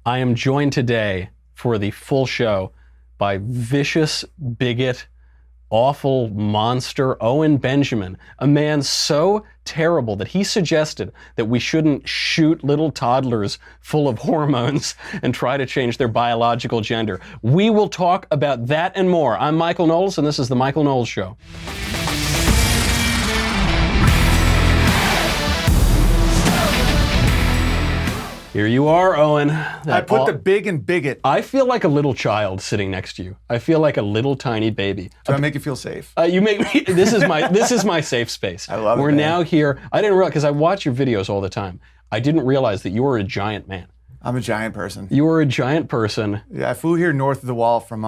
I am joined today for the full show by vicious, bigot, awful monster Owen Benjamin, a man so terrible that he suggested that we shouldn't shoot little toddlers full of hormones and try to change their biological gender. We will talk about that and more. I'm Michael Knowles, and this is The Michael Knowles Show. Here you are, Owen. I put the big in bigot. I feel like a little child sitting next to you. I feel like a little tiny baby. Do I make you feel safe? You make me. This is my safe space. I love it. We're man. now here. I didn't realize, because I watch your videos all the time. I didn't realize that you were a giant man. I'm a giant person. You were a giant person. Yeah, I flew here north of the wall from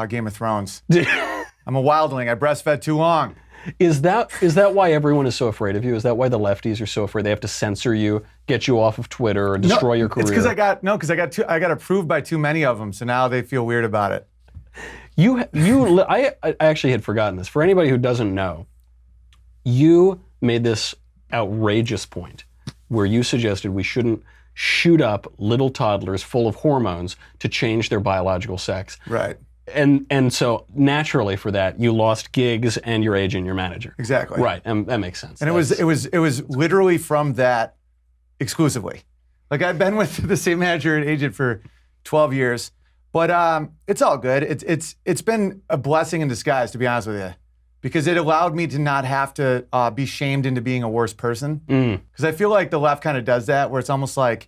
Game of Thrones. I'm a wildling. I breastfed too long. Is that why everyone is so afraid of you? Is that why the lefties are so afraid? They have to censor you, get you off of Twitter, or destroy your career? It's because I got approved by too many of them, so now they feel weird about it. I actually had forgotten this. For anybody who doesn't know, you made this outrageous point where you suggested we shouldn't shoot up little toddlers full of hormones to change their biological sex. Right. And so naturally for that, you lost gigs and your agent and your manager. Exactly. Right, and that makes sense. And it was literally from that exclusively. Like I've been with the same manager and agent for 12 years, but it's all good. It's been a blessing in disguise, to be honest with you, because it allowed me to not have to be shamed into being a worse person. Because I feel like the left kind of does that, where it's almost like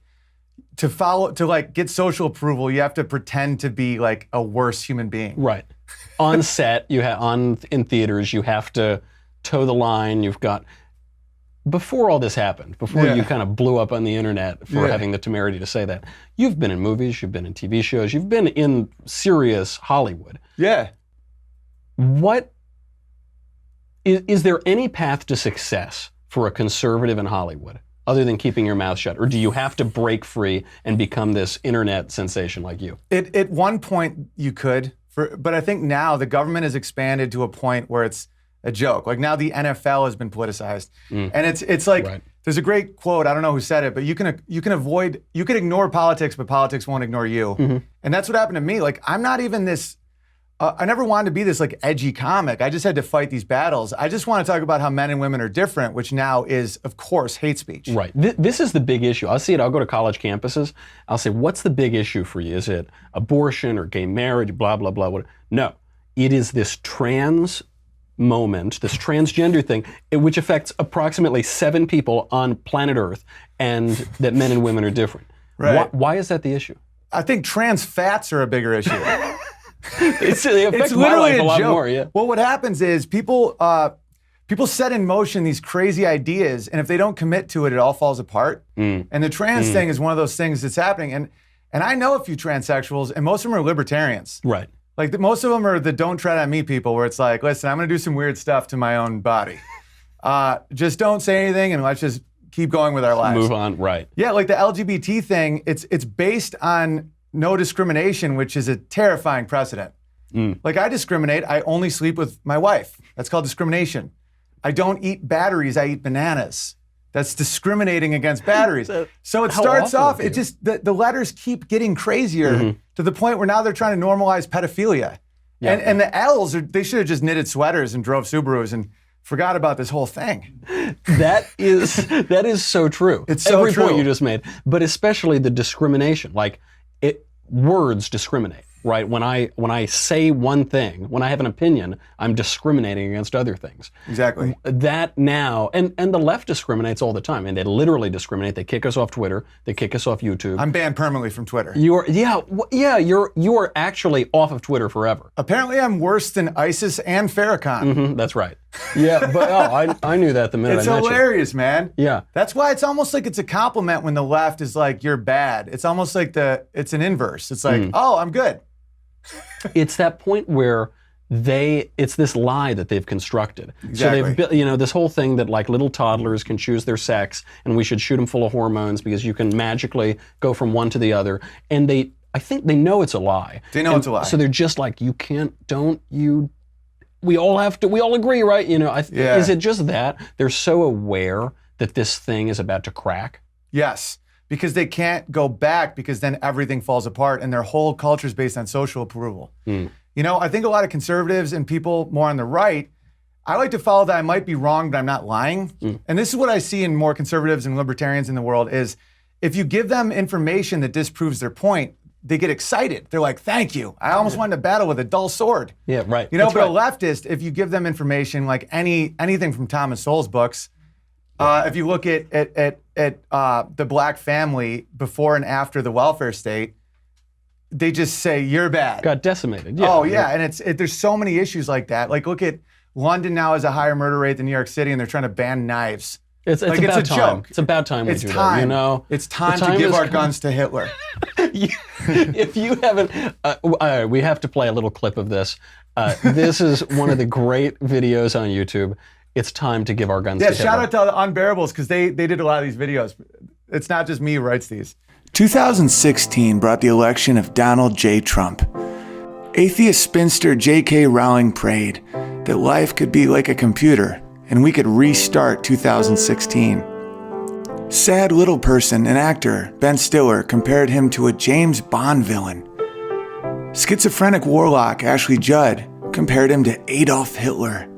to get social approval, you have to pretend to be like a worse human being. Right. On set, in theaters, you have to toe the line. You've got, before all this happened, before you kind of blew up on the internet for having the temerity to say that, you've been in movies, you've been in TV shows, you've been in serious Hollywood. Yeah. What is there any path to success for a conservative in Hollywood, other than keeping your mouth shut? Or do you have to break free and become this internet sensation like you? At one point you could, but I think now the government has expanded to a point where it's a joke. Like now the NFL has been politicized. And it's like, There's a great quote, I don't know who said it, but you can ignore politics, but politics won't ignore you. And that's what happened to me. Like I'm not even this, I never wanted to be this like edgy comic. I just had to fight these battles. I just want to talk about how men and women are different, which now is, of course, hate speech. Right. This is the big issue. I'll see it. I'll go to college campuses. I'll say, what's the big issue for you? Is it abortion or gay marriage, blah, blah, blah. No. It is this trans moment, this transgender thing, which affects approximately 7 people on planet Earth, and that men and women are different. Right. Why is that the issue? I think trans fats are a bigger issue. It's literally my life a lot joke. more, yeah. Well, what happens is people set in motion these crazy ideas, and if they don't commit to it, it all falls apart. And the trans thing is one of those things that's happening. And I know a few transsexuals, and most of them are libertarians. Right. Like most of them are the don't tread on me people, where it's like, listen, I'm going to do some weird stuff to my own body. Just don't say anything, and let's just keep going with our lives. Move on, right. Yeah, like the LGBT thing, it's based on no discrimination, which is a terrifying precedent. Like I discriminate, I only sleep with my wife. That's called discrimination. I don't eat batteries, I eat bananas. That's discriminating against batteries. So it starts off, it just, the letters keep getting crazier to the point where now they're trying to normalize pedophilia. Yeah. And the L's, they should have just knitted sweaters and drove Subarus and forgot about this whole thing. That is so true. It's so Every true. point you just made, but especially the discrimination. Like, words discriminate, right? When I say one thing, when I have an opinion, I'm discriminating against other things. Exactly. That now, and the left discriminates all the time, and they literally discriminate. They kick us off Twitter. They kick us off YouTube. I'm banned permanently from Twitter. You are actually off of Twitter forever. Apparently, I'm worse than ISIS and Farrakhan. That's right. Yeah, but I knew that the minute it's I met you. hilarious, man. Yeah. That's why it's almost like it's a compliment when the left is like, you're bad. It's almost like it's an inverse. It's like, oh, I'm good. It's that point where it's this lie that they've constructed. Exactly. So they've built, this whole thing that like little toddlers can choose their sex and we should shoot them full of hormones because you can magically go from one to the other. And I think they know it's a lie. They know it's a lie. So they're just like, we all agree, right? Is it just that they're so aware that this thing is about to crack? Yes. because they can't go back because then everything falls apart and their whole culture is based on social approval. You know, I think a lot of conservatives and people more on the right, I like to follow that I might be wrong, but I'm not lying. And this is what I see in more conservatives and libertarians in the world is if you give them information that disproves their point, they get excited. They're like, thank you. I almost wanted to battle with a dull sword. Yeah, right. You know, That's but right. a leftist, if you give them information like anything from Thomas Sowell's books, if you look at the black family before and after the welfare state, they just say, you're bad. Got decimated. Yeah. Oh, yeah. And there's so many issues like that. Like, look at London now has a higher murder rate than New York City, and they're trying to ban knives. It's like, about it's a time. joke. It's about time we It's do time. that. You know, it's time The to give is our come. guns to Hitler. If you haven't, we have to play a little clip of this. This is one of the great videos on YouTube. It's time to give our guns to Hitler. Shout out to the Unbearables because they did a lot of these videos. It's not just me who writes these. 2016 brought the election of Donald J. Trump. Atheist spinster J.K. Rowling prayed that life could be like a computer and we could restart 2016. Sad little person and actor Ben Stiller compared him to a James Bond villain. Schizophrenic warlock Ashley Judd compared him to Adolf Hitler.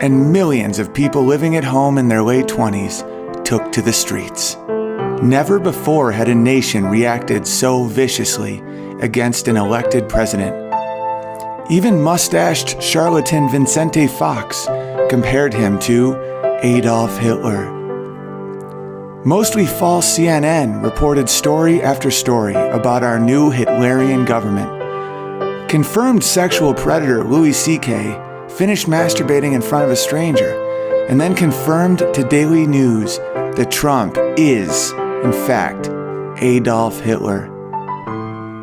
And millions of people living at home in their late 20s took to the streets. Never before had a nation reacted so viciously against an elected president. Even mustached charlatan Vincente Fox compared him to Adolf Hitler. Mostly false CNN reported story after story about our new Hitlerian government. Confirmed sexual predator Louis C.K. finished masturbating in front of a stranger, and then confirmed to Daily News that Trump is, in fact, Adolf Hitler.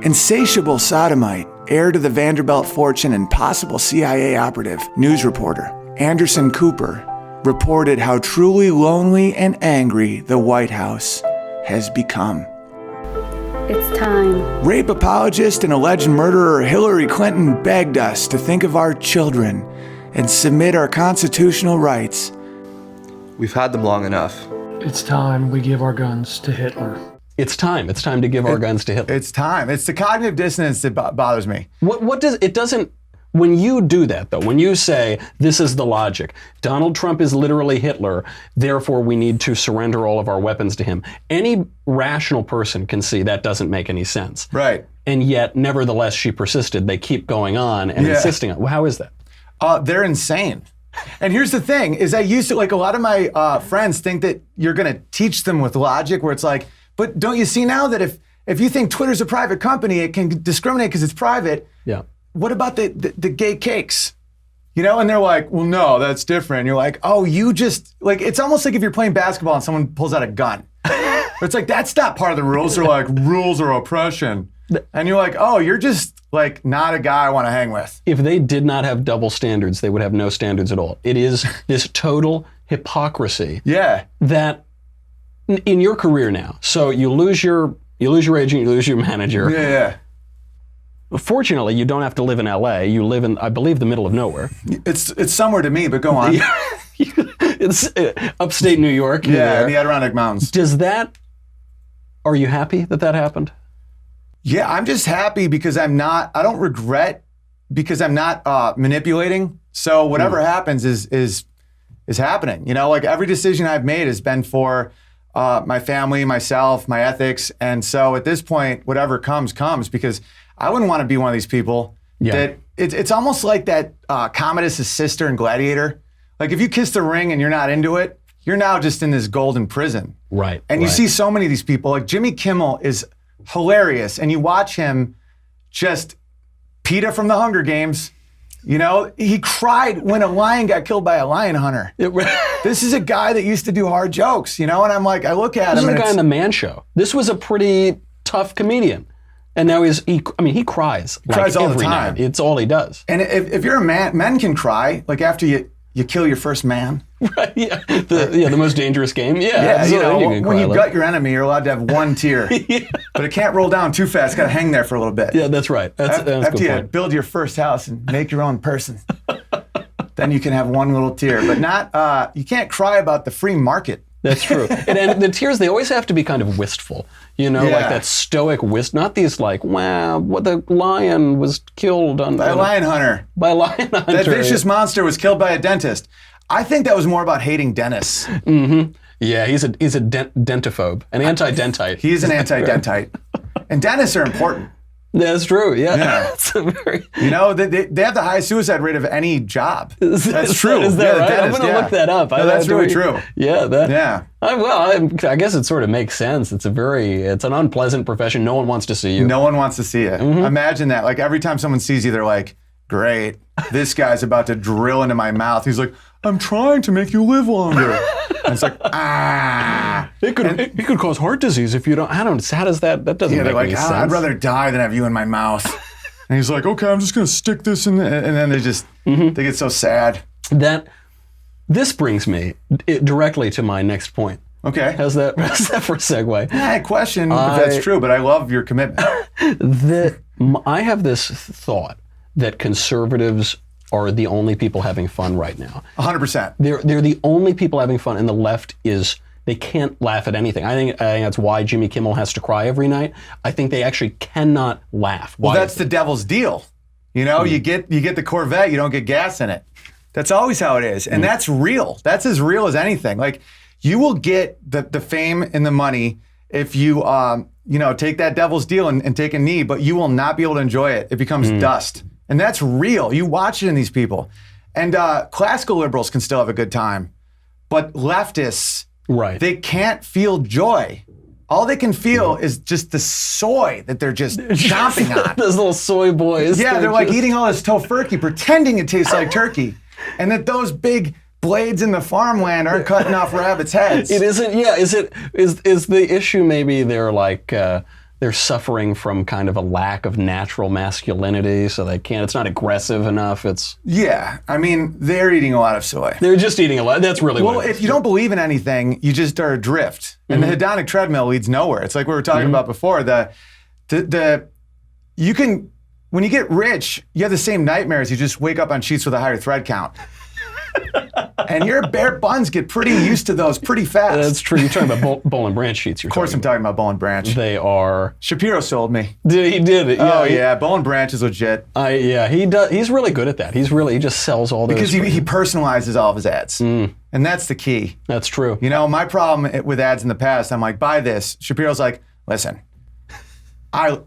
Insatiable sodomite, heir to the Vanderbilt fortune and possible CIA operative, news reporter Anderson Cooper reported how truly lonely and angry the White House has become. It's time. Rape apologist and alleged murderer Hillary Clinton begged us to think of our children and submit our constitutional rights. We've had them long enough. It's time we give our guns to Hitler. It's time. It's time to give our guns to Hitler. It's time. It's the cognitive dissonance that bothers me. What does it doesn't when you do that though, when you say this is the logic, Donald Trump is literally Hitler, therefore we need to surrender all of our weapons to him. Any rational person can see that doesn't make any sense. Right. And yet, nevertheless, she persisted. They keep going on and insisting on. Well, how is that? They're insane. And here's the thing: is I used to like a lot of my friends think that you're going to teach them with logic, where it's like, but don't you see now that if you think Twitter's a private company, it can discriminate because it's private. Yeah. What about the gay cakes? You know, and they're like, well, no, that's different. And you're like, oh, you just like it's almost like if you're playing basketball and someone pulls out a gun. It's like that's not part of the rules. They're like rules are oppression. And you're like, oh, you're just like not a guy I want to hang with. If they did not have double standards, they would have no standards at all. It is this total hypocrisy. Yeah. That in your career now, so you lose your agent, you lose your manager. Yeah. Fortunately, you don't have to live in LA. You live in, I believe, the middle of nowhere. It's somewhere to me, but go on. It's upstate New York. Yeah, the Adirondack Mountains. Are you happy that happened? Yeah, I'm just happy because I don't regret because I'm not manipulating. So whatever happens is happening. You know, like every decision I've made has been for my family, myself, my ethics. And so at this point, whatever comes because I wouldn't want to be one of these people that it's almost like that Commodus' sister in Gladiator. Like if you kiss the ring and you're not into it, you're now just in this golden prison. Right. And you see so many of these people, like Jimmy Kimmel is hilarious. And you watch him just PETA from the Hunger Games. You know, he cried when a lion got killed by a lion hunter. This is a guy that used to do hard jokes, you know? And I'm like, I look at him. This is and a guy on the Man Show. This was a pretty tough comedian. And now he cries. Like Cries all the every time. night. It's all he does. And if you're a man, men can cry, like after you kill your first man. Right, yeah. The most dangerous game. Yeah, Yeah, you know, can when cry you like- gut your enemy, you're allowed to have one tear. But it can't roll down too fast. It's got to hang there for a little bit. Yeah, that's right. That's a After good you point. build your first house and make your own person, then you can have one little tear. But not, you can't cry about the free market. That's true. And the tears, they always have to be kind of wistful, you know, like that stoic not these like, wow, what the lion was killed by a lion hunter. By a lion hunter. That vicious monster was killed by a dentist. I think that was more about hating dentists. Mm-hmm. Yeah, he's a dentophobe, an anti-dentite. He's an anti-dentite. And dentists are important. That's true, yeah. It's a very... You know, they have the highest suicide rate of any job. That's true. Is that right? Dentist, I'm going to look that up. No, that's really true. Yeah. Yeah. I guess it sort of makes sense. It's an unpleasant profession. No one wants to see you. No one wants to see it. Mm-hmm. Imagine that. Like every time someone sees you, they're like, great, this guy's about to drill into my mouth. He's like, I'm trying to make you live longer. And it's like, It could cause heart disease if you don't. How does that doesn't make any sense. I'd rather die than have you in my mouth. And he's like, okay, I'm just going to stick this in there. And then they get so sad. This brings me directly to my next point. Okay. How's that for a segue? I question if that's true, but I love your commitment. I have this thought that conservatives are the only people having fun right now. 100%. They're the only people having fun, and the left they can't laugh at anything. I think that's why Jimmy Kimmel has to cry every night. I think they actually cannot laugh. Well, that's the devil's deal. You know, you get the Corvette, you don't get gas in it. That's always how it is, and that's real. That's as real as anything. Like, you will get the fame and the money if you take that devil's deal and take a knee, but you will not be able to enjoy it. It becomes dust. And that's real. You watch it in these people. And classical liberals can still have a good time. But leftists, they can't feel joy. All they can feel is just the soy that they're just chomping on. Those little soy boys. Yeah, they're like eating all this tofurkey, pretending it tastes like turkey. And that those big blades in the farmland aren't cutting off rabbits' heads. It isn't, yeah. Is the issue maybe they're like... they're suffering from kind of a lack of natural masculinity, so it's not aggressive enough. Yeah, I mean, they're eating a lot of soy. They're just eating a lot. That's really what it is. If you don't believe in anything, you just are adrift. And the hedonic treadmill leads nowhere. It's like we were talking about before. When you get rich, you have the same nightmares. You just wake up on sheets with a higher thread count. And your bare buns get pretty used to those pretty fast. That's true. You're talking about Boll and Branch sheets. Of course I'm talking about Boll and Branch. They are... Shapiro sold me. He did. Yeah, Boll and Branch is legit. He does. He's really good at that. He just sells all those... Because he personalizes all of his ads. And that's the key. That's true. You know, my problem with ads in the past, I'm like, buy this. Shapiro's like, listen, I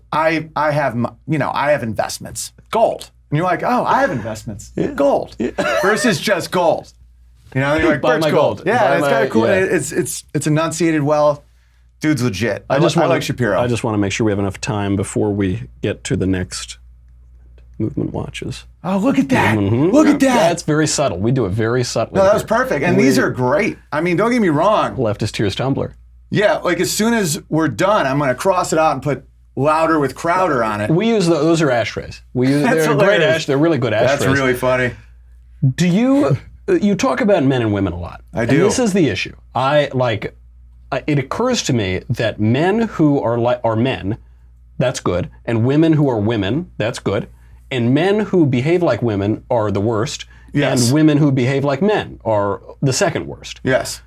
have investments. Gold. And you're like, oh, I have investments. Yeah. Gold. Yeah. Versus just gold. You know, you're like, buy my gold. Yeah, it's kind of cool. Yeah. It's enunciated well. Dude's legit. I like Shapiro. I just want to make sure we have enough time before we get to the next movement watches. Oh, look at that. Look at that. That's very subtle. We do it very subtly. No, that was perfect. And these are great. I mean, don't get me wrong. Leftist Tears Tumblr. Yeah, like as soon as we're done, I'm going to cross it out and put Louder with Crowder on it. We use those are ashtrays. They're great They're really good ashtrays. That's really funny. Do you talk about men and women a lot? I do. And this is the issue. It occurs to me that men who are men, that's good, and women who are women, that's good, and men who behave like women are the worst, yes, and women who behave like men are the second worst. Yes.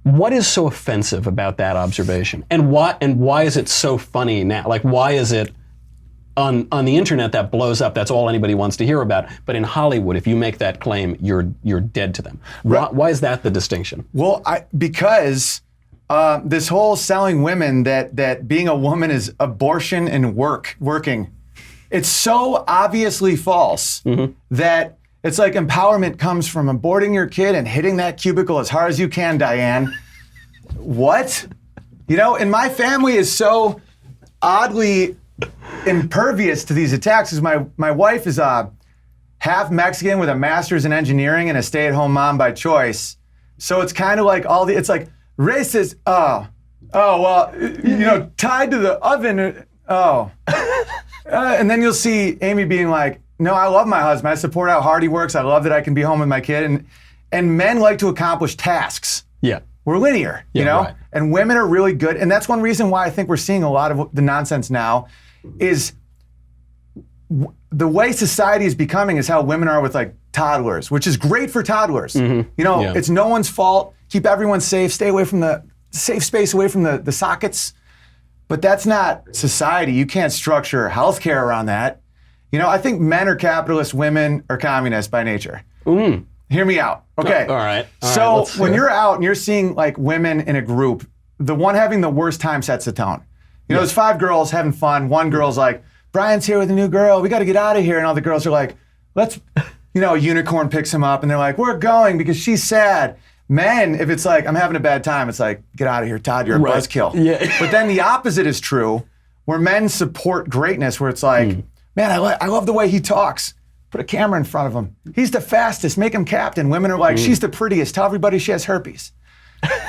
What is so offensive about that observation? And why is it so funny now? Like, why is it on the internet that blows up? That's all anybody wants to hear about. But in Hollywood, if you make that claim, you're dead to them. Right. Why is that the distinction? Well, because this whole selling women that being a woman is abortion and working, it's so obviously false that it's like empowerment comes from aborting your kid and hitting that cubicle as hard as you can, Diane. What? You know, and my family is so oddly impervious to these attacks because my wife is half Mexican with a master's in engineering and a stay-at-home mom by choice. So it's kind of like it's like racist. Well, you know, tied to the oven. And then you'll see Amy being like, no, I love my husband. I support how hard he works. I love that I can be home with my kid. And men like to accomplish tasks. Yeah. We're linear, you know? Right. And women are really good. And that's one reason why I think we're seeing a lot of the nonsense now is the way society is becoming is how women are with like toddlers, which is great for toddlers. You know, Yeah. it's no one's fault. Keep everyone safe. Stay away from the safe space, away from the sockets. But that's not society. You can't structure healthcare around that. You know, I think men are capitalists, women are communists by nature. Hear me out. Okay. All right. So let's when hear it. you're out and you're seeing like women in a group, the one having the worst time sets the tone. You know, there's 5 girls having fun. One girl's like, Brian's here with a new girl. We got to get out of here. And all the girls are like, let's, you know, a unicorn picks him up and they're like, we're going because she's sad. Men, if it's like, I'm having a bad time, it's like, get out of here, Todd, you're a buzzkill. Yeah. But then the opposite is true, where men support greatness, where it's like, man, I love the way he talks. Put a camera in front of him. He's the fastest, make him captain. Women are like, she's the prettiest, tell everybody she has herpes.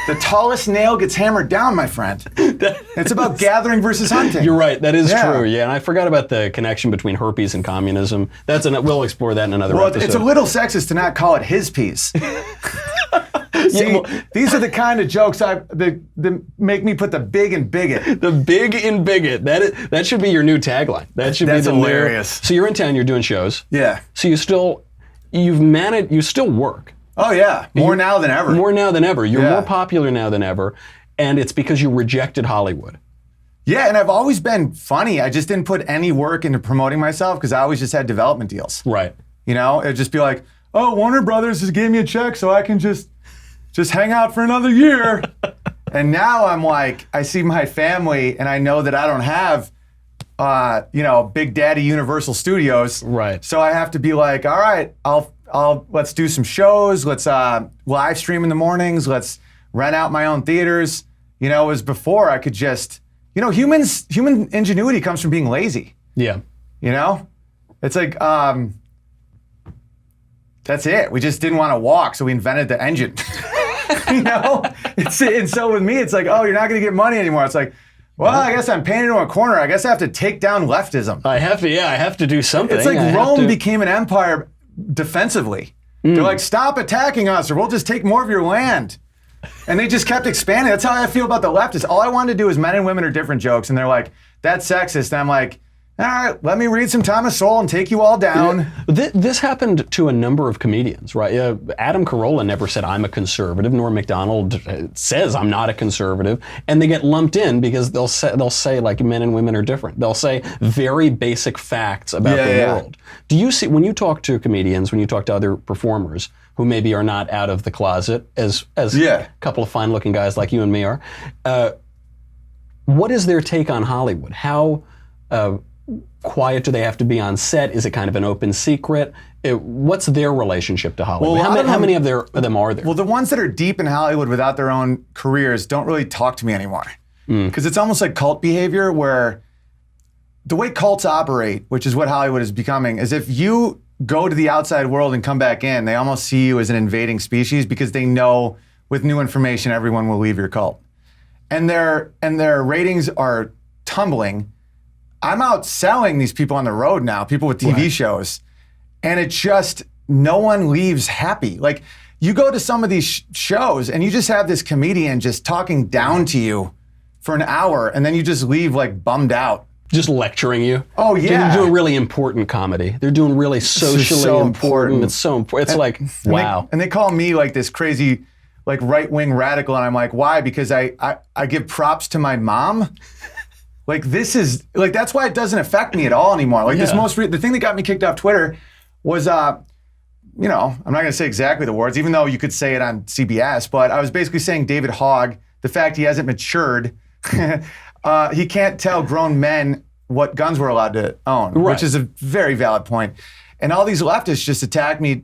The tallest nail gets hammered down, my friend. It's about gathering versus hunting. You're right. That is Yeah. true. Yeah, and I forgot about the connection between herpes and communism. We'll explore that in another Well, episode. it's a little sexist to not call it his piece. See, these are the kind of jokes that make me put the big in bigot. The big in bigot. That should be your new tagline. That should That's be the hilarious. New. So you're in town. You're doing shows. Yeah. So you still work Oh yeah. More now than ever. more now than ever. You're Yeah. more popular now than ever, and it's because you rejected Hollywood. Yeah, and I've always been funny. I just didn't put any work into promoting myself because I always just had development deals. Right. You know, it'd just be like, oh, Warner Brothers just gave me a check so I can just hang out for another year. And now I'm like, I see my family and I know that I don't have, you know, Big Daddy Universal Studios. Right. So I have to be like, all right, let's do some shows. Let's live stream in the mornings. Let's rent out my own theaters. You know, as before I could just, you know, human ingenuity comes from being lazy. Yeah. You know, it's like, that's it. We just didn't want to walk, so we invented the engine. You know, and so with me, it's like, oh, you're not going to get money anymore. It's like, well, I guess I'm painted in a corner. I guess I have to take down leftism. I have to do something. It's like I have Rome to- became an empire defensively. They're like, stop attacking us, or we'll just take more of your land. And they just kept expanding. That's how I feel about the leftists. All I wanted to do is men and women are different jokes, and they're like, that's sexist. And I'm like, all right, let me read some Thomas Sowell and take you all down. This happened to a number of comedians, right? Adam Carolla never said I'm a conservative. Norm Macdonald says I'm not a conservative, and they get lumped in because they'll say like men and women are different. They'll say very basic facts about the world. Do you see when you talk to comedians, when you talk to other performers who maybe are not out of the closet as a couple of fine-looking guys like you and me are? What is their take on Hollywood? How quiet do they have to be on set? Is it kind of an open secret? What's their relationship to Hollywood? Well, how many of them are there? Well, the ones that are deep in Hollywood without their own careers don't really talk to me anymore. Because it's almost like cult behavior where the way cults operate, which is what Hollywood is becoming, is if you go to the outside world and come back in, they almost see you as an invading species because they know with new information, everyone will leave your cult. And their ratings are tumbling. I'm out selling these people on the road now, people with TV shows, and it just, no one leaves happy. Like, you go to some of these shows and you just have this comedian just talking down to you for an hour, and then you just leave like bummed out. Just lecturing you? Oh, yeah. They're doing really important comedy. They're doing really socially so important. important. It's so important. It's like, wow. And they call me like this crazy, like right-wing radical, and I'm like, why? Because I give props to my mom. Like, this is, like, that's why it doesn't affect me at all anymore. Like, this the thing that got me kicked off Twitter was, you know, I'm not going to say exactly the words, even though you could say it on CBS, but I was basically saying David Hogg, the fact he hasn't matured, he can't tell grown men what guns we're allowed to own, which is a very valid point. And all these leftists just attacked me,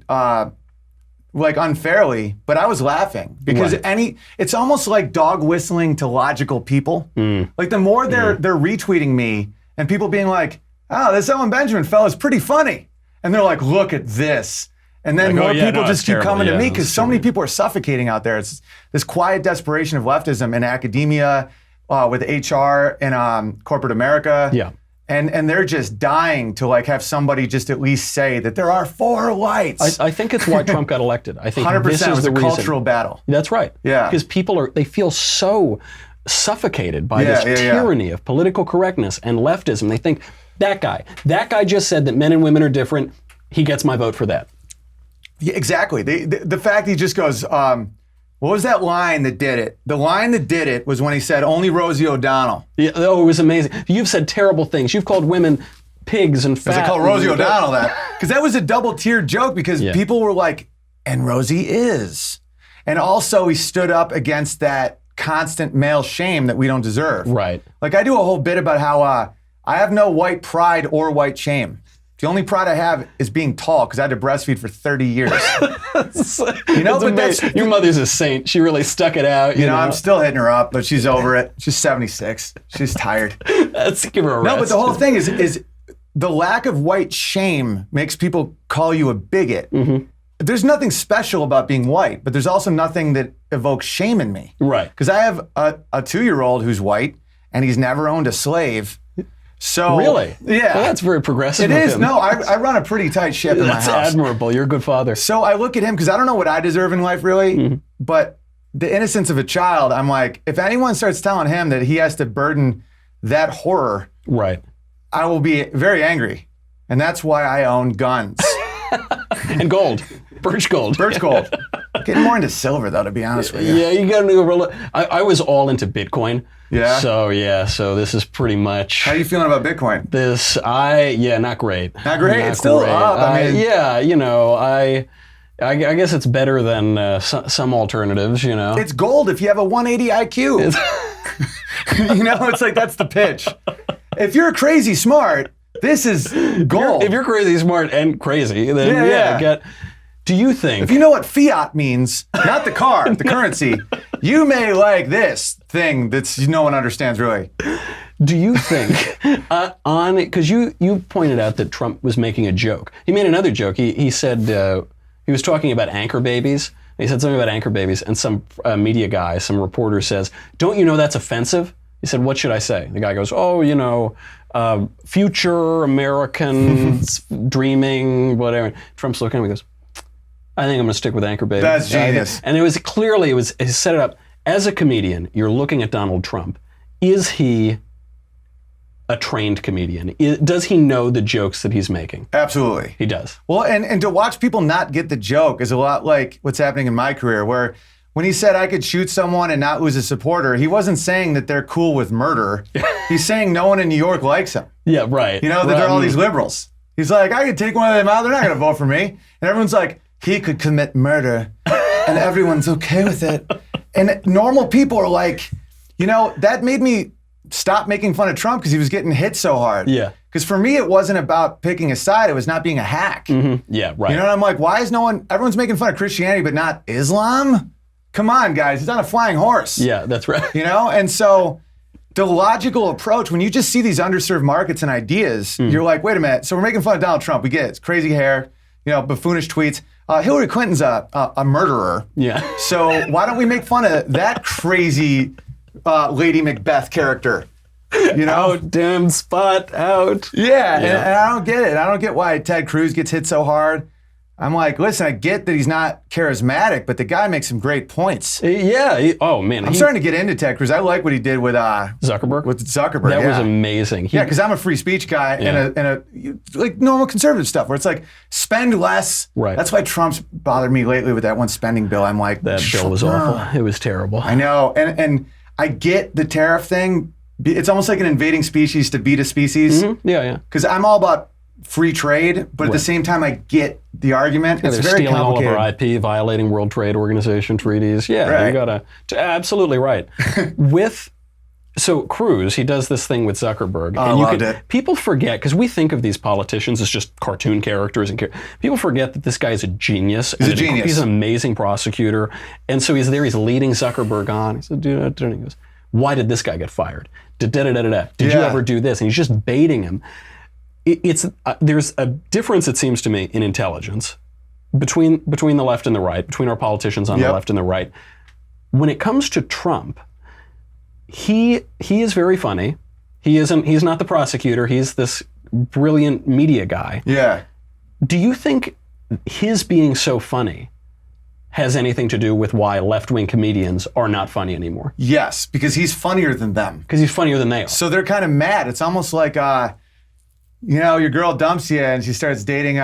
like unfairly, but I was laughing because it's almost like dog whistling to logical people. Like the more they're retweeting me and people being like, oh, this Owen Benjamin fella's pretty funny. And they're like, look at this. And then more people just keep coming to me because so many people are suffocating out there. It's this quiet desperation of leftism in academia, with HR and corporate America. Yeah. And they're just dying to like have somebody just at least say that there are 4 lights. I think it's why Trump got elected. I think 100% this is was the a reason. cultural battle. That's right. Yeah. Because people they feel so suffocated by this tyranny of political correctness and leftism. They think that guy just said that men and women are different. He gets my vote for that. Yeah, exactly. The fact he just goes, what was that line that did it? The line that did it was when he said, only Rosie O'Donnell. Yeah, oh, it was amazing. You've said terrible things. You've called women pigs and fat. Because I called Rosie O'Donnell that. Because that was a double-tiered joke because people were like, and Rosie is. And also he stood up against that constant male shame that we don't deserve. Right. Like I do a whole bit about how I have no white pride or white shame. The only pride I have is being tall because I had to breastfeed for 30 years. You know, but that's your mother's a saint. She really stuck it out. You know, I'm still hitting her up, but she's over it. She's 76. She's tired. Let's give her a rest. No, but the whole thing is the lack of white shame makes people call you a bigot. Mm-hmm. There's nothing special about being white, but there's also nothing that evokes shame in me. Right. Because I have a 2-year-old who's white, and he's never owned a slave. So really? Yeah. Well, that's very progressive It of is. him. No, I run a pretty tight ship in my house. That's admirable. You're a good father. So I look at him, because I don't know what I deserve in life, really, but the innocence of a child, I'm like, if anyone starts telling him that he has to burden that horror, right, I will be very angry. And that's why I own guns. And gold. Birch gold. Birch gold. Getting more into silver, though, to be honest with you. Yeah, you got to do I was all into Bitcoin. Yeah? So this is pretty much. How are you feeling about Bitcoin? Not great. Not great? It's still up. I mean, yeah, you know, I guess it's better than some alternatives, you know. It's gold if you have a 180 IQ. You know, it's like that's the pitch. If you're crazy smart, this is gold. If you're crazy smart and crazy, then do you think? If you know what fiat means, not the car, the currency, you may like this thing that's no one understands really. Do you think because you pointed out that Trump was making a joke. He made another joke. He said he was talking about anchor babies. He said something about anchor babies, and some media guy, some reporter says, "Don't you know that's offensive?" He said, "What should I say?" The guy goes, "Oh, you know, future Americans dreaming, whatever." Trump's looking at him and goes, "I think I'm going to stick with anchor babies." That's genius. And he set it up as a comedian. You're looking at Donald Trump. Is he a trained comedian? Does he know the jokes that he's making? Absolutely. He does. Well, and to watch people not get the joke is a lot like what's happening in my career, where when he said I could shoot someone and not lose a supporter, he wasn't saying that they're cool with murder. He's saying no one in New York likes him. Yeah, right. You know, that they're all these liberals. He's like, I could take one of them out. They're not going to vote for me. And everyone's like, he could commit murder and everyone's okay with it. And normal people are like, you know, that made me stop making fun of Trump because he was getting hit so hard. Yeah. Because for me, it wasn't about picking a side. It was not being a hack. Mm-hmm. Yeah, right. You know, and I'm like, why is everyone's making fun of Christianity, but not Islam? Come on, guys. He's on a flying horse. Yeah, that's right. You know? And so the logical approach, when you just see these underserved markets and ideas, you're like, wait a minute. So we're making fun of Donald Trump. We get it. It's crazy hair, you know, buffoonish tweets. Hillary Clinton's a murderer. Yeah. So why don't we make fun of that crazy Lady Macbeth character? You know? Out, damn spot, out. Yeah, and I don't get it. I don't get why Ted Cruz gets hit so hard. I'm like, listen, I get that he's not charismatic, but the guy makes some great points. Yeah. I'm starting to get into Ted Cruz. I like what he did with Zuckerberg. That was amazing. Because I'm a free speech guy and a like normal conservative stuff where it's like spend less. Right. That's why Trump's bothered me lately with that one spending bill. I'm like, that bill was awful. It was terrible. I know, and I get the tariff thing. It's almost like an invading species to beat a species. Mm-hmm. Yeah. Because I'm all about free trade, but at the same time, I get the argument. It's they're very stealing complicated. all of our IP, violating World Trade Organization treaties. Yeah, right. You gotta absolutely right. So Cruz, he does this thing with Zuckerberg, I loved it. People forget because we think of these politicians as just cartoon characters, and people forget that this guy is a genius. He's a genius. He's an amazing prosecutor, and so he's there. He's leading Zuckerberg on. He said, and he goes, "Why did this guy get fired? Did you ever do this?" And he's just baiting him. There's a difference, it seems to me, in intelligence between the left and the right, between our politicians on the left and the right. When it comes to Trump, he is very funny. He's not the prosecutor. He's this brilliant media guy. Yeah. Do you think his being so funny has anything to do with why left-wing comedians are not funny anymore? Yes, because he's funnier than them. Because he's funnier than they are. So they're kind of mad. It's almost like, you know, your girl dumps you and she starts dating,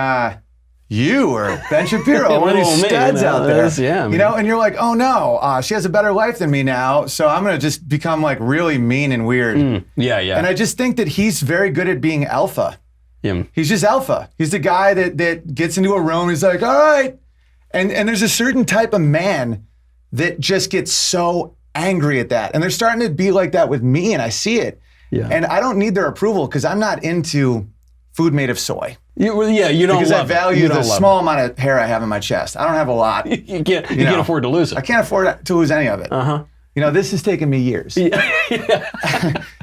you or Ben Shapiro, one of these Little me, studs out there. yeah, you know, and you're like, oh no, she has a better life than me now, so I'm gonna just become like really mean and weird. Yeah. And I just think that he's very good at being alpha. Yeah. He's just alpha. He's the guy that gets into a room, he's like, all right. And there's a certain type of man that just gets so angry at that. And they're starting to be like that with me, and I see it. Yeah. And I don't need their approval because I'm not into food made of soy. You don't Because love I value it. the small amount of hair I have in my chest. I don't have a lot. You can't afford to lose it. I can't afford to lose any of it. You know, this has taken me years.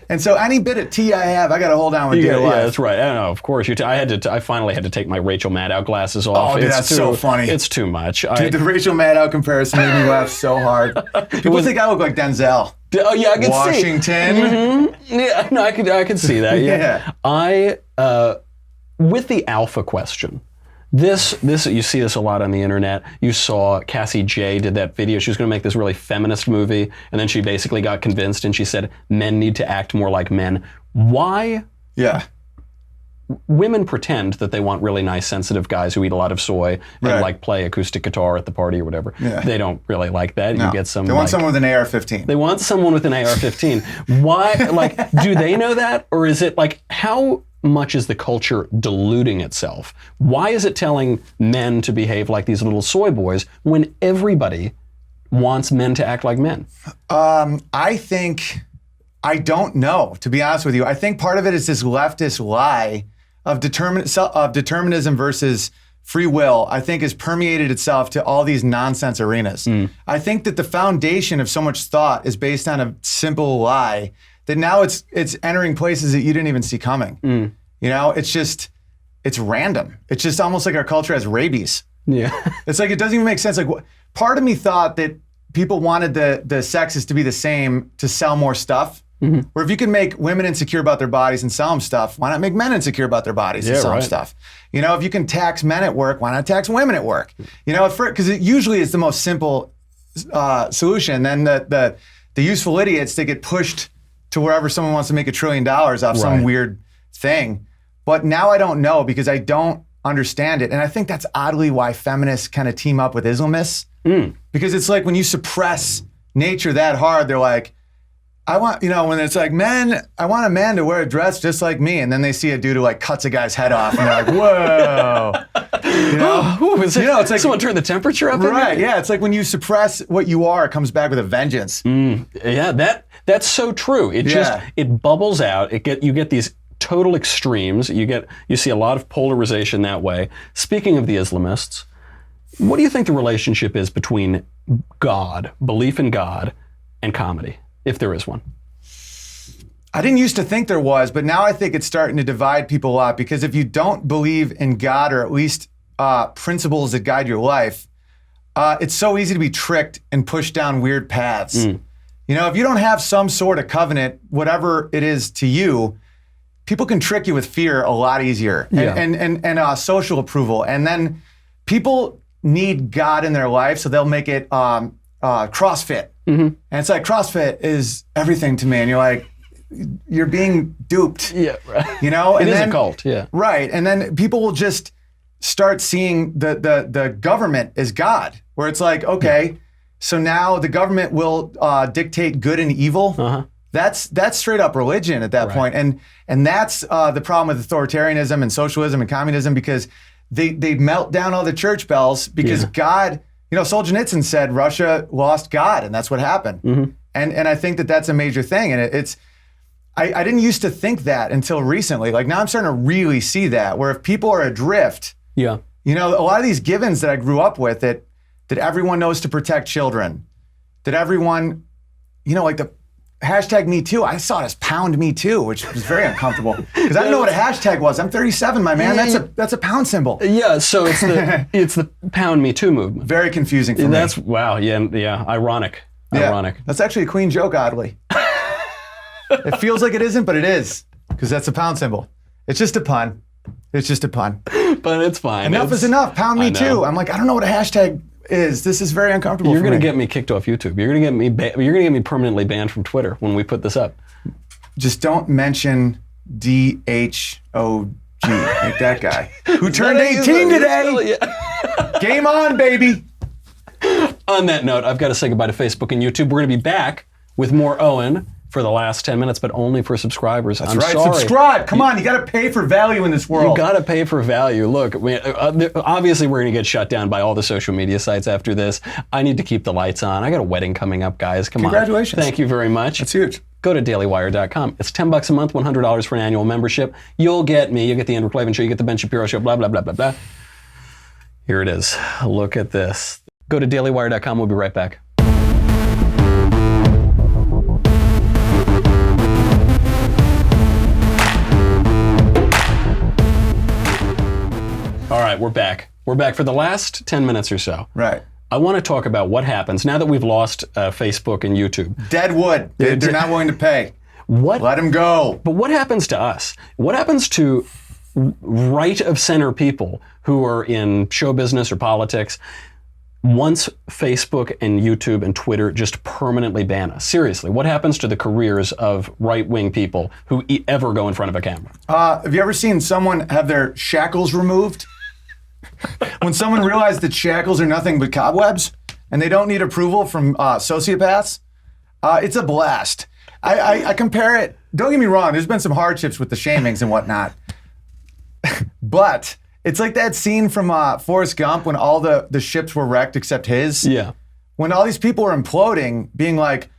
And so any bit of tea I have, I got to hold on with dear life. Yeah, that's right. I don't know. Of course, I finally had to take my Rachel Maddow glasses off. Oh, dude, that's so funny. It's too much. Dude, the Rachel Maddow comparison made me laugh so hard. People think I look like Denzel. Oh yeah, I can Washington. see. Yeah, no, I could see that. Yeah. I with the alpha question. This you see this a lot on the internet. You saw Cassie J did that video. She was going to make this really feminist movie, and then she basically got convinced, and she said men need to act more like men. Why? Yeah. Women pretend that they want really nice, sensitive guys who eat a lot of soy and Right. like play acoustic guitar at the party or whatever. Yeah. They don't really like that. No. You get some. They want like, someone with an AR-15. They want someone with an AR-15. Why? Like, do they know that, or is it like how much is the culture diluting itself? Why is it telling men to behave like these little soy boys when everybody wants men to act like men? I don't know, to be honest with you. I think part of it is this leftist lie of determinism versus free will, I think has permeated itself to all these nonsense arenas. I think that the foundation of so much thought is based on a simple lie that now it's entering places that you didn't even see coming. You know, it's random. It's just almost like our culture has rabies. Yeah. It's like, it doesn't even make sense. Like, part of me thought that people wanted the sexes to be the same to sell more stuff. Or if you can make women insecure about their bodies and sell them stuff, why not make men insecure about their bodies and sell them stuff? You know, if you can tax men at work, why not tax women at work? You know, because it usually is the most simple solution. Then the useful idiots, they get pushed to wherever someone wants to make $1 trillion off some weird thing. But now I don't know because I don't understand it. And I think that's oddly why feminists kind of team up with Islamists. Because it's like when you suppress nature that hard, they're like, I want, you know, when it's like, I want a man to wear a dress just like me. And then they see a dude who like cuts a guy's head off and they're like, whoa. You know? It's like someone turn the temperature up. Right, yeah. It's like when you suppress what you are, it comes back with a vengeance. Yeah, that's so true. It just, it bubbles out. You get these total extremes. You see a lot of polarization that way. Speaking of the Islamists, what do you think the relationship is between God, belief in God, and comedy, if there is one? I didn't used to think there was, but now I think it's starting to divide people a lot, because if you don't believe in God, or at least principles that guide your life, it's so easy to be tricked and pushed down weird paths. You know, if you don't have some sort of covenant, whatever it is to you, people can trick you with fear a lot easier and social approval. And then people need God in their life, so they'll make it CrossFit. And it's like, CrossFit is everything to me. And you're like, you're being duped. Yeah, right. You know? It is a cult, yeah. Right. And then people will just start seeing the government as God, where it's like, okay, so now the government will dictate good and evil. That's straight up religion at that point. And that's the problem with authoritarianism and socialism and communism, because they melt down all the church bells, because God, you know, Solzhenitsyn said Russia lost God, and that's what happened. And I think that that's a major thing. And I didn't used to think that until recently. Like, now I'm starting to really see that, where if people are adrift, you know, a lot of these givens that I grew up with, that everyone knows to protect children, that everyone, you know, like the hashtag Me Too, I saw it as pound Me Too, which was very uncomfortable, because I didn't know what a hashtag was. I'm 37, my man. That's a pound symbol. Yeah, so it's the pound Me Too movement. Very confusing for me. Wow, ironic. Ironic. That's actually a clean joke, oddly. It feels like it isn't, but it is, because that's a pound symbol. It's just a pun. It's just a pun. But it's fine. Enough is enough. Pound Me Too. I'm like, I don't know what a hashtag is. This is very uncomfortable. You're going to get me kicked off YouTube. You're going to get me permanently banned from Twitter when we put this up. Just don't mention DHOG Like that guy who turned 18 today. Game on, baby. On that note, I've got to say goodbye to Facebook and YouTube. We're going to be back with more Owen for the last 10 minutes, but only for subscribers. That's right. Sorry. Subscribe. Come on. You got to pay for value in this world. You got to pay for value. Look, obviously we're going to get shut down by all the social media sites after this. I need to keep the lights on. I got a wedding coming up, guys. Come on. Congratulations. Thank you very much. That's huge. Go to dailywire.com. It's $10 a month, $100 for an annual membership. You'll get me. You'll get the Andrew Klavan Show. You get the Ben Shapiro Show, blah, blah, blah, blah, blah. Here it is. Look at this. Go to dailywire.com. We'll be right back. All right, we're back. We're back for the last 10 minutes or so. Right. I want to talk about what happens now that we've lost Facebook and YouTube. Dead wood. They're not willing to pay. What? Let them go. But what happens to us? What happens to right of center people who are in show business or politics once Facebook and YouTube and Twitter just permanently ban us? Seriously, what happens to the careers of right-wing people who ever go in front of a camera? Have you ever seen someone have their shackles removed? When someone realized that shackles are nothing but cobwebs and they don't need approval from sociopaths, it's a blast. I compare it, don't get me wrong, there's been some hardships with the shamings and whatnot, but it's like that scene from Forrest Gump when all the ships were wrecked except his. Yeah. When all these people were imploding, being like,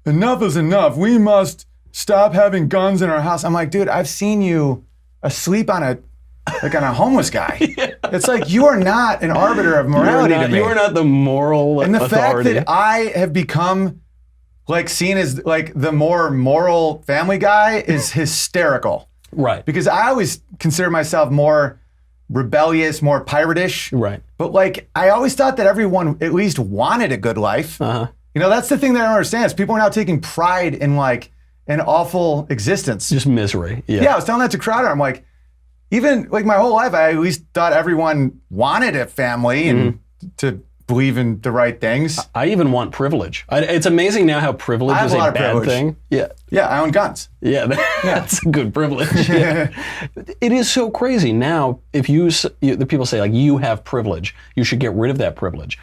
enough is enough, we must stop having guns in our house. I'm like, dude, I've seen you asleep on a homeless guy. Yeah. It's like, you are not an arbiter of morality to me. You are not the moral and the authority. fact that I have become like seen as like the more moral family guy is hysterical. Right. Because I always consider myself more rebellious, more pirate-ish. Right. But like, I always thought that everyone at least wanted a good life. Uh-huh. You know, that's the thing that I don't understand is people are now taking pride in like an awful existence. Just misery. Yeah. Yeah, I was telling that to Crowder. I'm like, even like my whole life, I at least thought everyone wanted a family and to believe in the right things. I even want privilege. It's amazing now how privilege is a bad thing. Yeah. Yeah, I own guns. Yeah, that's a good privilege. Yeah. It is so crazy now. If the people say like you have privilege, you should get rid of that privilege.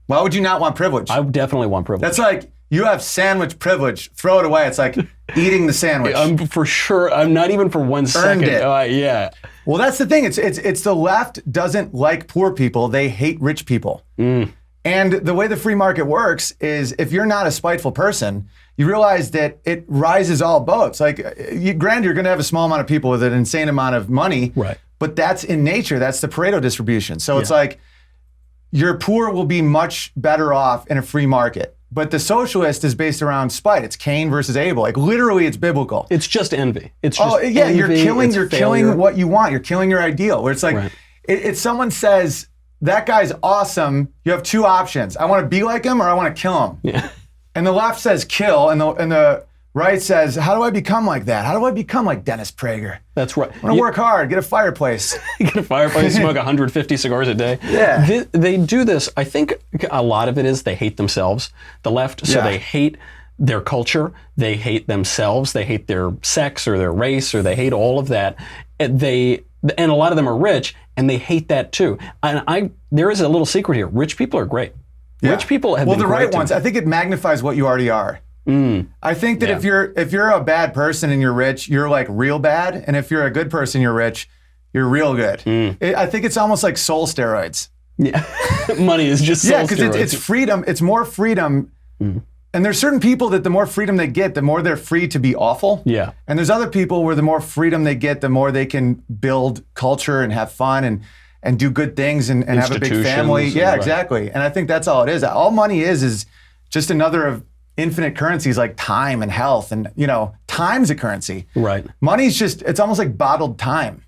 Why would you not want privilege? I definitely want privilege. That's like, you have sandwich privilege. Throw it away. It's like eating the sandwich. For sure. I'm not even for 1 second. Earned it. Yeah. Well, that's the thing. It's the left doesn't like poor people. They hate rich people. And the way the free market works is if you're not a spiteful person, you realize that it rises all boats. Like, granted, you're going to have a small amount of people with an insane amount of money. Right. But that's in nature. That's the Pareto distribution. So it's like your poor will be much better off in a free market. But the socialist is based around spite. It's Cain versus Abel. Like literally, it's biblical. It's just envy. It's just envy, you're failure. killing what you want. You're killing your ideal. Where it's like, if someone says that guy's awesome, you have two options. I want to be like him, or I want to kill him. Yeah. And the left says kill, and the right says, how do I become like that? How do I become like Dennis Prager? That's right. I want to work hard, get a fireplace. Get a fireplace, smoke 150 cigars a day. Yeah. They do this. I think a lot of it is they hate themselves, the left. So they hate their culture. They hate themselves. They hate their sex or their race, or they hate all of that. And a lot of them are rich, and they hate that too. And there is a little secret here. Rich people are great. Yeah. Rich people have been the great right ones. I think it magnifies what you already are. I think that if you're a bad person and you're rich, you're like real bad, and if you're a good person, you're rich, you're real good. I think it's almost like soul steroids. Yeah, money is just soul because steroids. it's freedom. It's more freedom, and there's certain people that the more freedom they get, the more they're free to be awful. Yeah, and there's other people where the more freedom they get, the more they can build culture and have fun and do good things and have a big family. Yeah, exactly. And I think that's all it is. All money is just another of infinite currencies like time and health, and time's a currency. Right. Money's it's almost like bottled time.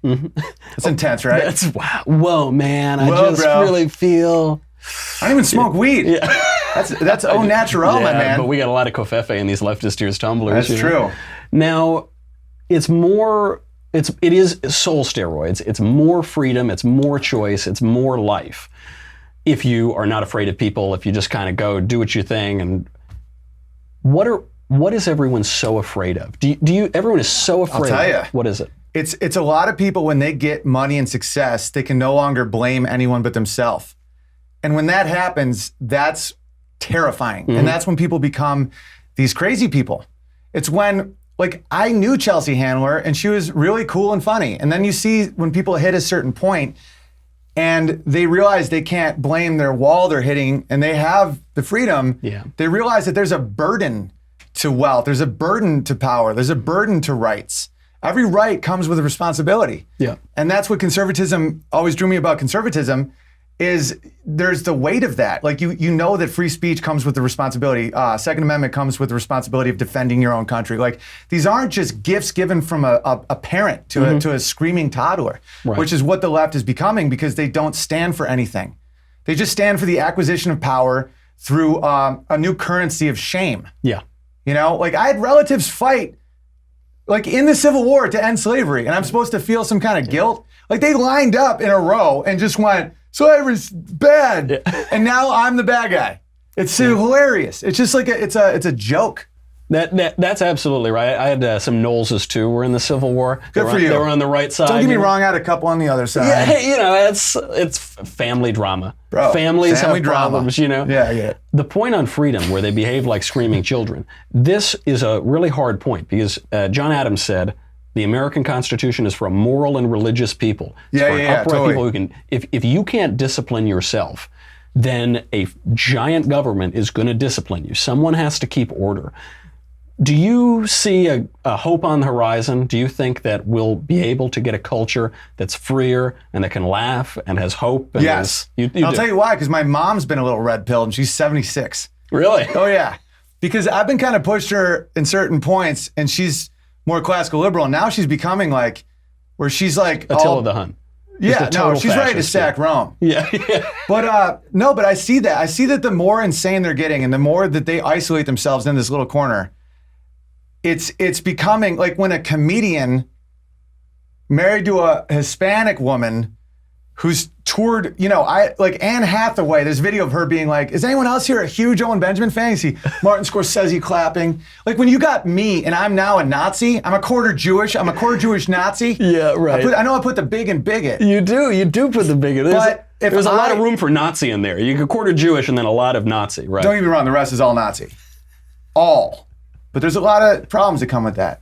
It's intense, right? That's wow. Whoa, man. I just bro. really feel. I don't even smoke weed. Yeah. That's au natural, my man. But we got a lot of covfefe in these leftist ears tumblers. That's true. Now, it is soul steroids. It's more freedom. It's more choice. It's more life. If you are not afraid of people, if you just kind of go do what you thing, and what is everyone so afraid of? Everyone is so afraid. I'll tell you. What is it? It's a lot of people when they get money and success, they can no longer blame anyone but themselves. And when that happens, that's terrifying. And that's when people become these crazy people. It's when, like, I knew Chelsea Handler and she was really cool and funny. And then you see when people hit a certain point and they realize they can't blame their wall they're hitting and they have the freedom, they realize that there's a burden to wealth, there's a burden to power, there's a burden to rights. Every right comes with a responsibility. And that's what conservatism always drew me about conservatism, is there's the weight of that. Like you know that free speech comes with the responsibility. Second Amendment comes with the responsibility of defending your own country. Like these aren't just gifts given from a parent to a screaming toddler, which is what the left is becoming because they don't stand for anything. They just stand for the acquisition of power through a new currency of shame. You know, like I had relatives fight like in the Civil War to end slavery, and I'm supposed to feel some kind of guilt. Like they lined up in a row and just went, slavery's bad, and now I'm the bad guy. It's so hilarious. It's just like it's a joke. That's absolutely right. I had some Knowleses too. Were in the Civil War. Good for you. They were on the right side. Don't get me wrong. I had a couple on the other side. Yeah, hey, you know, it's family drama. Bro, Families family have drama. problems. You know. Yeah. The point on freedom, where they behave like screaming children. This is a really hard point because John Adams said the American Constitution is for a moral and religious people. It's for an upright people who can. If you can't discipline yourself, then a giant government is going to discipline you. Someone has to keep order. Do you see a hope on the horizon? Do you think that we'll be able to get a culture that's freer and that can laugh and has hope? And Yes. You I'll tell you why, because my mom's been a little red pilled and she's 76. Really? Oh yeah. Because I've been kind of pushed her in certain points and she's more classical liberal. And now she's becoming like, where she's like Attila the Hun. Yeah, no, she's ready to fascist, sack Rome. Yeah. But no, but I see that. I see that the more insane they're getting and the more that they isolate themselves in this little corner, it's becoming like when a comedian married to a Hispanic woman who's toured, you know, like Anne Hathaway, there's video of her being like, is anyone else here a huge Owen Benjamin fan? You see Martin Scorsese clapping. Like when you got me and I'm now a Nazi, I'm a quarter Jewish Nazi. Yeah, right. I know I put the big in bigot. You do put the bigot. But there's a lot of room for Nazi in there. You could quarter Jewish and then a lot of Nazi, right? Don't get me wrong, the rest is all Nazi. All. But there's a lot of problems that come with that.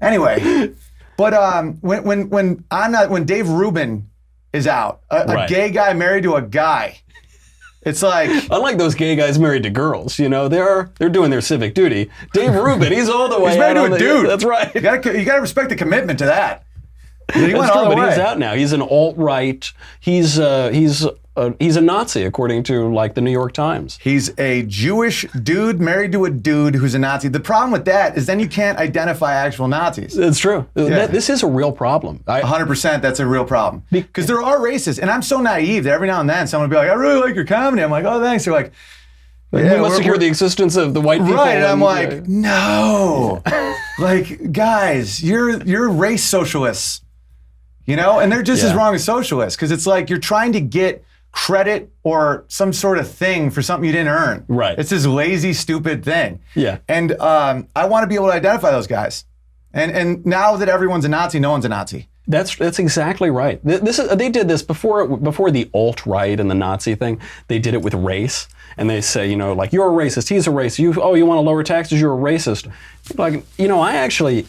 Anyway, but when Dave Rubin is out, a gay guy married to a guy, it's like, unlike those gay guys married to girls, you know, they're doing their civic duty. Dave Rubin, he's all the way. He's married to a dude. That's right. You gotta respect the commitment to that. He went That's all true, the but way. he's out now. He's an alt-right. He's a Nazi, according to like the New York Times. He's a Jewish dude married to a dude who's a Nazi. The problem with that is then you can't identify actual Nazis. It's true. This is a real problem. 100%, that's a real problem. Because there are racists, and I'm so naive that every now and then someone will be like, I really like your comedy. I'm like, oh, thanks. They're like, yeah, we must secure the existence of the white people. Right, and I'm like, no. Like, guys, you're race socialists. You know, and they're just as wrong as socialists because it's like you're trying to get credit or some sort of thing for something you didn't earn. Right. It's this lazy, stupid thing. Yeah. And I want to be able to identify those guys. And now that everyone's a Nazi, no one's a Nazi. That's exactly right. They did this before the alt-right and the Nazi thing. They did it with race, and they say, you know, like, you're a racist, he's a racist. You want to lower taxes, you're a racist. Like, you know, I actually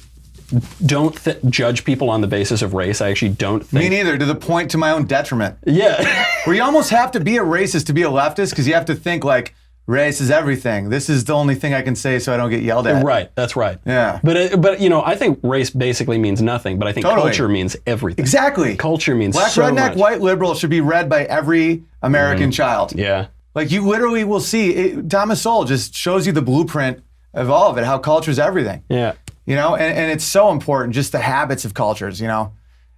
don't judge people on the basis of race. I actually don't think. Me neither, to the point to my own detriment. Yeah. Where you almost have to be a racist to be a leftist because you have to think like, race is everything. This is the only thing I can say so I don't get yelled at. Right, that's right. Yeah. But you know, I think race basically means nothing, but I think culture means everything. Exactly. Culture means Black, so redneck, much. white, liberal should be read by every American child. Yeah. Like you literally will see, Thomas Sowell just shows you the blueprint of all of it, how culture's everything. Yeah. You know, and it's so important, just the habits of cultures, you know,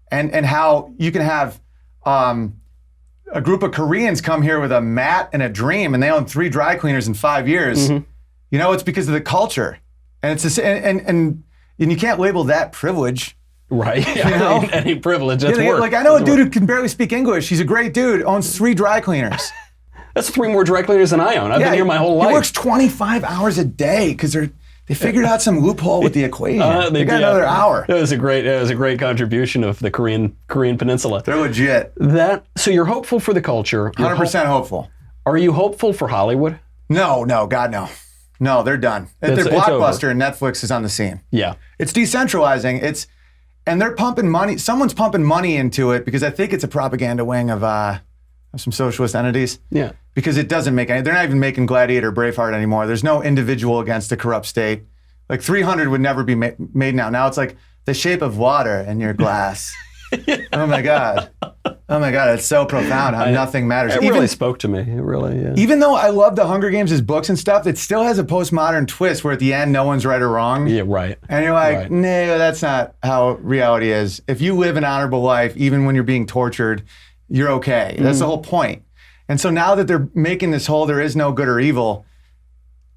and how you can have a group of Koreans come here with a mat and a dream and they own 3 dry cleaners in 5 years. You know, it's because of the culture. And it's and you can't label that privilege. Right. You know? Any privilege, that's work. Like I know a dude who can barely speak English. He's a great dude, owns 3 dry cleaners. That's 3 more dry cleaners than I own. I've been here my whole life. He works 25 hours a day because They figured out some loophole with the equation. They got did. another hour. It was a great contribution of the Korean Peninsula. They're legit. So you're hopeful for the culture. 100% hopeful. Are you hopeful for Hollywood? No, God, no. No, they're done. They're Blockbuster and Netflix is on the scene. Yeah. It's decentralizing. And they're pumping money. Someone's pumping money into it because I think it's a propaganda wing of some socialist entities. Yeah. Because it doesn't make any, they're not even making Gladiator, Braveheart anymore. There's no individual against a corrupt state. Like 300 would never be made now. Now it's like the shape of water in your glass. Oh my God. It's so profound how nothing matters. It really spoke to me. It really, yeah. Even though I love the Hunger Games' books and stuff, it still has a postmodern twist where at the end, no one's right or wrong. Yeah, right. And you're like, no, that's not how reality is. If you live an honorable life, even when you're being tortured, you're okay. That's the whole point. And so now that they're making this whole there is no good or evil,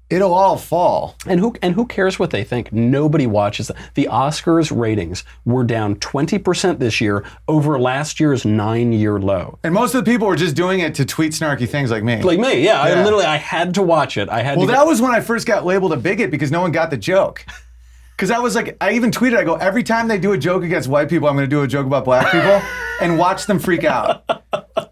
it'll all fall. And who cares what they think? Nobody watches them. The Oscars ratings were down 20% this year over last year's 9-year low. And most of the people were just doing it to tweet snarky things like me. Like me, yeah. I had to watch it. That was when I first got labeled a bigot because no one got the joke. Because I was like, I even tweeted, I go, every time they do a joke against white people, I'm going to do a joke about black people and watch them freak out.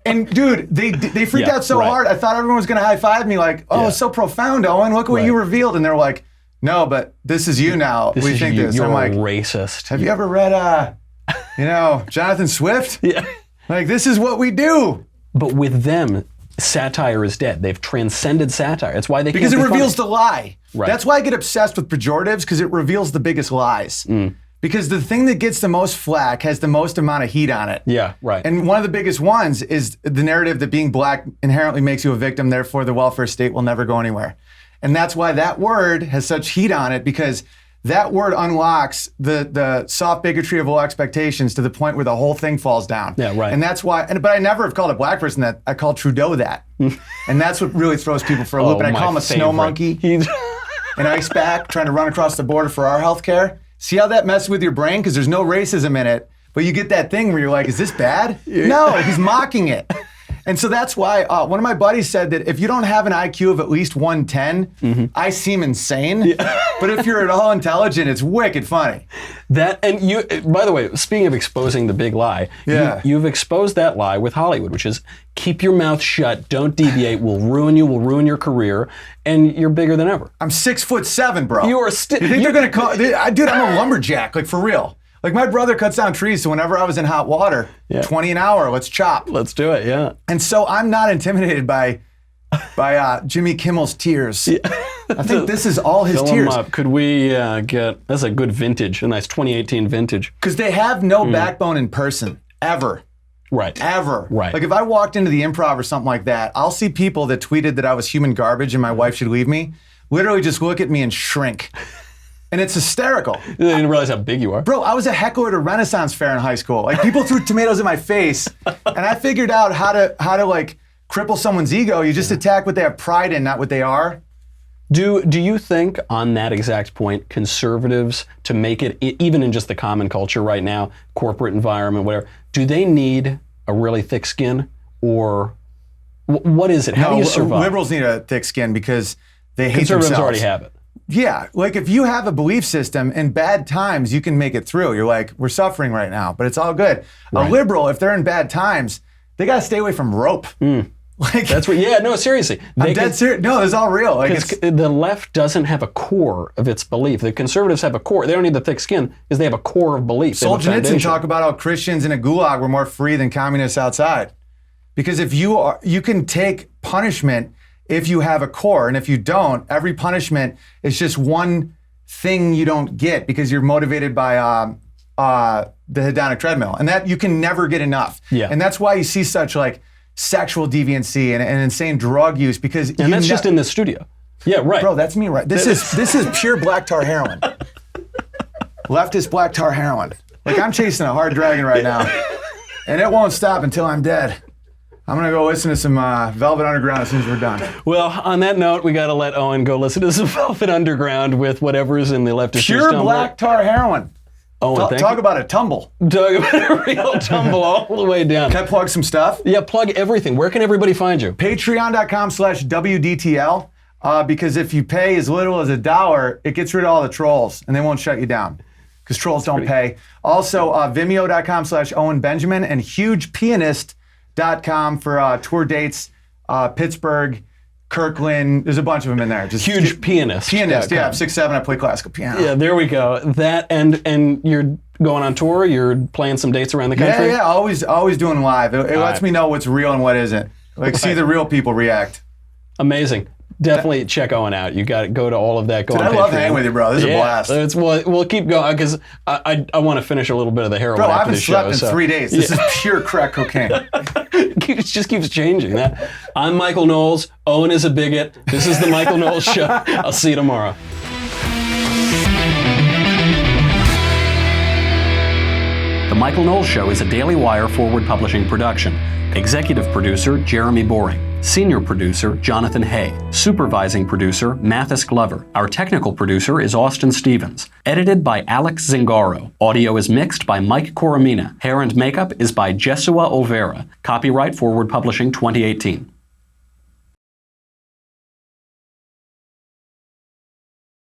And dude, they freaked out so hard, I thought everyone was going to high five me like, it's so profound, Owen, look what you revealed. And they're like, no, but this is you now. We think this. You're I'm like, racist. Have you ever read, Jonathan Swift? Yeah. Like, this is what we do. But with them, satire is dead. They've transcended satire. That's why they because can't it reveals the lie. Right. That's why I get obsessed with pejoratives because it reveals the biggest lies. Because the thing that gets the most flack has the most amount of heat on it. Yeah, right. And one of the biggest ones is the narrative that being black inherently makes you a victim, therefore the welfare state will never go anywhere. And that's why that word has such heat on it because that word unlocks the soft bigotry of low expectations to the point where the whole thing falls down. Yeah, right. And that's why, but I never have called a black person that. I called Trudeau that. And that's what really throws people for a loop. And I call him a snow monkey, an ice pack trying to run across the border for our health care. See how that messes with your brain? Because there's no racism in it, but you get that thing where you're like, is this bad? No, he's mocking it. And so that's why one of my buddies said that if you don't have an IQ of at least 110, I seem insane. But if you're at all intelligent, it's wicked funny. And you, by the way, speaking of exposing the big lie, you've exposed that lie with Hollywood, which is keep your mouth shut, don't deviate, we'll ruin you, we'll ruin your career, and you're bigger than ever. I'm 6'7", bro. You are still. You think they're gonna call? Dude, I'm a lumberjack, like for real. Like my brother cuts down trees, so whenever I was in hot water, 20 an hour, let's chop. Let's do it, yeah. And so I'm not intimidated by Jimmy Kimmel's tears. I think this is all his Fill tears. them up. Could we get, that's a good vintage, a nice 2018 vintage. Because they have no backbone in person, ever. Right. Ever. Right. Like if I walked into the Improv or something like that, I'll see people that tweeted that I was human garbage and my wife should leave me, literally just look at me and shrink. And it's hysterical. You didn't realize how big you are. Bro, I was a heckler at a Renaissance fair in high school. Like people threw tomatoes in my face, and I figured out how to like cripple someone's ego. You just attack what they have pride in, not what they are. Do you think on that exact point, conservatives, to make it, even in just the common culture right now, corporate environment, whatever, do they need a really thick skin, or what is it? How do you survive? Liberals need a thick skin because they hate Conservatives themselves. already have it. Yeah, like if you have a belief system, in bad times, you can make it through. You're like, we're suffering right now, but it's all good. Right. A liberal, if they're in bad times, they got to stay away from rope. Like that's what. Yeah, no, seriously. I'm dead serious. No, it's all real. Like the left doesn't have a core of its belief. The conservatives have a core. They don't need the thick skin because they have a core of belief. Solzhenitsyn talk about how Christians in a gulag were more free than communists outside, because if you can take punishment if you have a core, and if you don't, every punishment is just one thing you don't get because you're motivated by the hedonic treadmill, and that you can never get enough. Yeah. And that's why you see such like sexual deviancy and insane drug use because and that's just in the studio. Yeah, right. Bro, that's me, right? This is pure black tar heroin. Leftist black tar heroin. Like I'm chasing a hard dragon right now, and it won't stop until I'm dead. I'm going to go listen to some Velvet Underground as soon as we're done. Well, on that note, we got to let Owen go listen to some Velvet Underground with whatever's in the leftist. Pure black tar heroin. Owen, talk about a tumble. Talk about a real tumble all the way down. Can I plug some stuff? Yeah, plug everything. Where can everybody find you? Patreon.com/WDTL. because if you pay as little as $1, it gets rid of all the trolls and they won't shut you down because trolls don't pay. Also, vimeo.com/Owen Benjamin and hugepianist.com for tour dates, Pittsburgh, Kirkland. There's a bunch of them in there. Just Huge pianist. Pianist, yeah. I'm 6'7", I play classical piano. Yeah, there we go. That and you're going on tour. You're playing some dates around the country. Yeah. Always doing live. It lets me know what's real and what isn't. Like see the real people react. Amazing. Definitely check Owen out. You got to go to all of that. Go Dude, on I love Patreon. hanging with you, bro. This is a blast. We'll keep going because I want to finish a little bit of the heroin Bro, I after haven't the slept show. in 3 days. This is pure crack cocaine. It just keeps changing. I'm Michael Knowles. Owen is a bigot. This is the Michael Knowles Show. I'll see you tomorrow. The Michael Knowles Show is a Daily Wire forward publishing production. Executive producer, Jeremy Boring. Senior producer, Jonathan Hay. Supervising producer, Mathis Glover. Our technical producer is Austin Stevens. Edited by Alex Zingaro. Audio is mixed by Mike Coromina. Hair and makeup is by Jesua Olvera. Copyright Forward Publishing 2018.